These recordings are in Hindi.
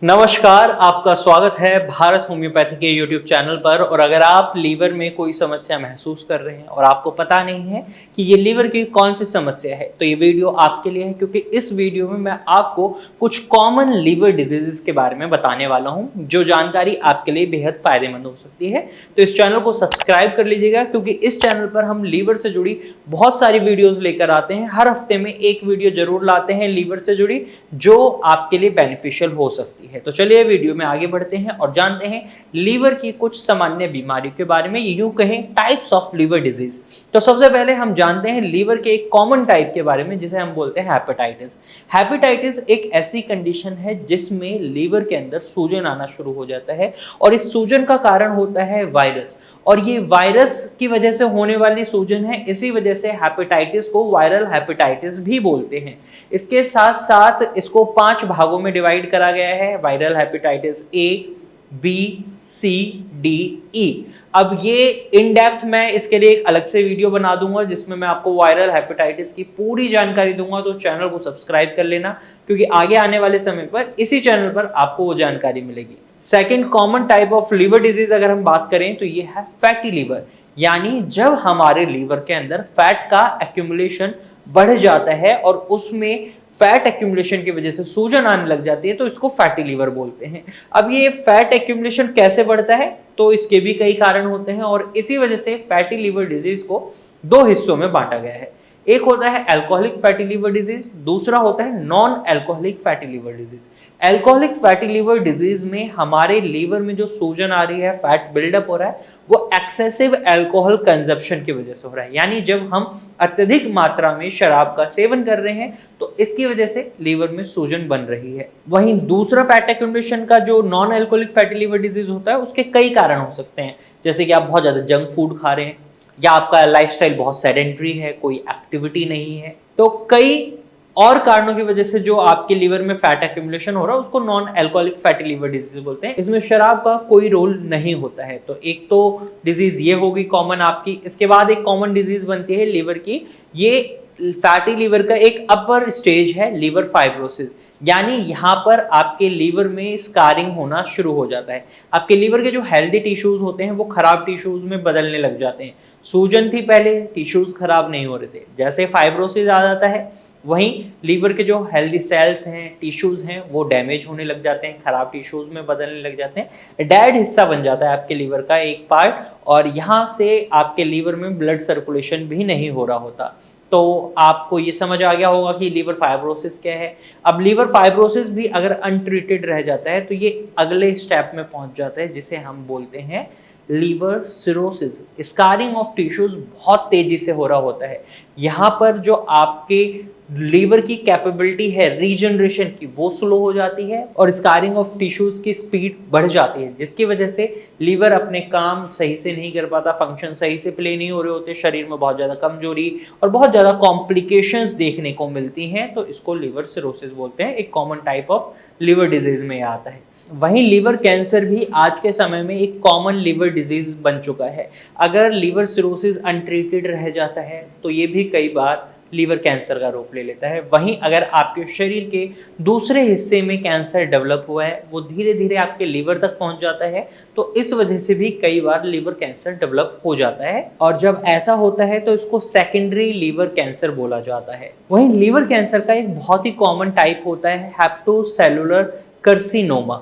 नमस्कार, आपका स्वागत है भारत होम्योपैथी के YouTube चैनल पर। और अगर आप लीवर में कोई समस्या महसूस कर रहे हैं और आपको पता नहीं है कि ये लीवर की कौन सी समस्या है, तो ये वीडियो आपके लिए है, क्योंकि इस वीडियो में मैं आपको कुछ कॉमन लीवर डिजीजेस के बारे में बताने वाला हूं, जो जानकारी आपके लिए बेहद फायदेमंद हो सकती है। तो इस चैनल को सब्सक्राइब कर लीजिएगा, क्योंकि इस चैनल पर हम लीवर से जुड़ी बहुत सारी वीडियोज लेकर आते हैं। हर हफ्ते में एक वीडियो जरूर लाते हैं लीवर से जुड़ी, जो आपके लिए बेनिफिशियल हो सकती है। तो चलिए वीडियो में आगे बढ़ते हैं और जानते हैं लीवर की कुछ सामान्य बीमारियों के बारे में, यूं कहें टाइप्स ऑफ लीवर डिजीज। तो सबसे पहले हम जानते हैं लीवर के एक कॉमन टाइप के बारे में, जिसे हम बोलते हैं हेपेटाइटिस। हेपेटाइटिस एक ऐसी कंडीशन है जिसमें लीवर के अंदर सूजन आना शुरू हो जाता है, और इस सूजन का कारण होता है वायरस। और ये वायरस की वजह से होने वाली सूजन है, इसी वजह से हेपेटाइटिस को वायरल हेपेटाइटिस भी बोलते हैं। इसके साथ साथ इसको 5 भागों में डिवाइड करा गया है: viral hepatitis A, B, C, D, E. अब ये इन डेप्थ मैं इसके लिए एक अलग से वीडियो बना दूंगा, जिसमें मैं आपको वायरल हेपेटाइटिस की पूरी जानकारी दूंगा। तो चैनल को सब्सक्राइब कर लेना, क्योंकि आगे आने वाले समय पर इसी चैनल पर आपको वो जानकारी मिलेगी। Second common type of liver disease अगर हम बात करें तो ये है फैटी लीवर। यानी जब हमारे लीवर के अंदर फैट का एक्यूमुलेशन बढ़ जाता है और उसमें फैट एक्यूमुलेशन की वजह से सूजन आने लग जाती है, तो इसको फैटी लीवर बोलते हैं। अब ये फैट एक्यूमुलेशन कैसे बढ़ता है, तो इसके भी कई कारण होते हैं, और इसी वजह से फैटी लीवर डिजीज को 2 हिस्सों में बांटा गया है। एक होता है अल्कोहलिक फैटी लीवर डिजीज, दूसरा होता है non alcoholic fatty liver disease. Alcoholic fatty liver disease में हमारे लीवर में जो सूजन आ रही है, फैट बिल्डअप हो रहा है, वो एक्सेसिव अल्कोहल कंजप्शन की वजह से हो रहा है। यानी जब हम अत्यधिक मात्रा में शराब का सेवन कर रहे हैं, तो इसकी वजह से लीवर में सूजन बन रही है। वहीं दूसरा फैट एक्यूमुलेशन का जो non alcoholic fatty liver disease होता है, उसके कई कारण हो सकते हैं। जैसे कि आप बहुत ज्यादा जंक फूड खा रहे हैं, या आपका लाइफस्टाइल बहुत सेडेंटरी है, कोई एक्टिविटी नहीं है। तो कई और कारणों की वजह से जो आपके लीवर में फैट एक्यूमुलेशन हो रहा है, उसको non alcoholic fatty liver disease बोलते हैं। इसमें शराब का कोई रोल नहीं होता है। तो एक तो डिजीज ये होगी कॉमन आपकी। इसके बाद एक कॉमन डिजीज बनती है लीवर की, ये फैटी लीवर का एक अपर स्टेज है, लीवर फाइब्रोसिस। यानी यहाँ पर आपके लीवर में स्कारिंग होना शुरू हो जाता है। आपके लीवर के जो हेल्दी टिश्यूज होते हैं, वो खराब टिश्यूज में बदलने लग जाते हैं। सूजन थी पहले, टिश्यूज खराब नहीं हो रहे थे, जैसे फाइब्रोसिस आ जाता है, वहीं लीवर के जो हेल्दी सेल्स हैं, टिश्यूज हैं, वो डैमेज होने लग जाते हैं, खराब टिश्यूज में बदलने लग जाते हैं। डेड हिस्सा बन जाता है आपके लीवर का एक पार्ट, और यहाँ से आपके लीवर में ब्लड सर्कुलेशन भी नहीं हो रहा होता। तो आपको ये समझ आ गया होगा कि लीवर फाइब्रोसिस क्या है। अब लीवर फाइब्रोसिस भी अगर अनट्रीटेड रह जाता है, तो ये अगले स्टेप में पहुंच जाता है, जिसे हम बोलते हैं liver cirrhosis. Scarring of tissues बहुत तेजी से हो रहा होता है। यहाँ पर जो आपके लीवर की कैपेबिलिटी है रीजनरेशन की, वो स्लो हो जाती है, और स्कारिंग ऑफ टिश्यूज की स्पीड बढ़ जाती है, जिसकी वजह से लीवर अपने काम सही से नहीं कर पाता, फंक्शन सही से प्ले नहीं हो रहे होते, शरीर में बहुत ज्यादा कमजोरी और बहुत ज्यादा कॉम्प्लिकेशंस देखने को मिलती हैं। तो इसको लीवर सिरोसिस बोलते हैं। एक common type of liver disease में आता है। वहीं लीवर कैंसर भी आज के समय में एक कॉमन लीवर डिजीज बन चुका है। अगर लीवर सिरोसिस अनट्रीटेड रह जाता है, तो ये भी कई बार लीवर कैंसर का रूप ले लेता है। वहीं अगर आपके शरीर के दूसरे हिस्से में कैंसर डेवलप हुआ है, वो धीरे धीरे आपके लीवर तक पहुंच जाता है, तो इस वजह से भी कई बार लीवर कैंसर डेवलप हो जाता है। और जब ऐसा होता है, तो इसको सेकेंडरी लीवर कैंसर बोला जाता है। वहीं लीवर कैंसर का एक बहुत ही कॉमन टाइप होता है हेप्टोसेलुलर कार्सिनोमा।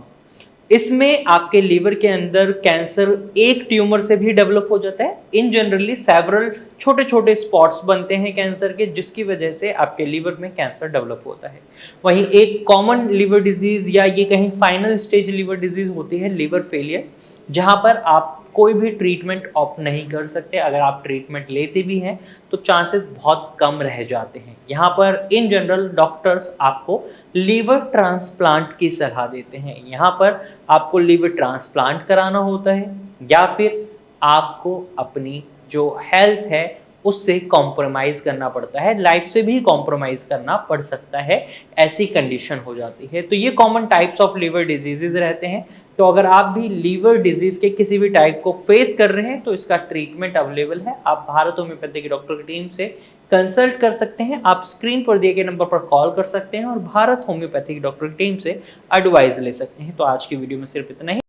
इसमें आपके लीवर के अंदर कैंसर एक ट्यूमर से भी डेवलप हो जाता है। इन जनरली सेवरल छोटे छोटे स्पॉट्स बनते हैं कैंसर के, जिसकी वजह से आपके लीवर में कैंसर डेवलप होता है। वहीं एक कॉमन लीवर डिजीज, या ये कहीं फाइनल स्टेज लीवर डिजीज होती है लीवर फेलियर, जहां पर आप कोई भी ट्रीटमेंट ऑप्ट नहीं कर सकते। अगर आप ट्रीटमेंट लेते भी हैं, तो चांसेस बहुत कम रह जाते हैं। यहाँ पर इन जनरल डॉक्टर्स आपको लीवर ट्रांसप्लांट की सलाह देते हैं। यहाँ पर आपको लीवर ट्रांसप्लांट कराना होता है, या फिर आपको अपनी जो हेल्थ है उससे कॉम्प्रोमाइज करना पड़ता है, लाइफ से भी कॉम्प्रोमाइज करना पड़ सकता है, ऐसी कंडीशन हो जाती है। तो ये common types of liver diseases रहते हैं। तो अगर आप भी लीवर डिजीज के किसी भी टाइप को फेस कर रहे हैं तो इसका ट्रीटमेंट अवेलेबल है। आप भारत होम्योपैथी की डॉक्टर की टीम से कंसल्ट कर सकते हैं। आप स्क्रीन पर दिए गए नंबर पर कॉल कर सकते हैं और भारत होम्योपैथी की डॉक्टर की टीम से एडवाइस ले सकते हैं। तो आज की वीडियो में सिर्फ इतना ही।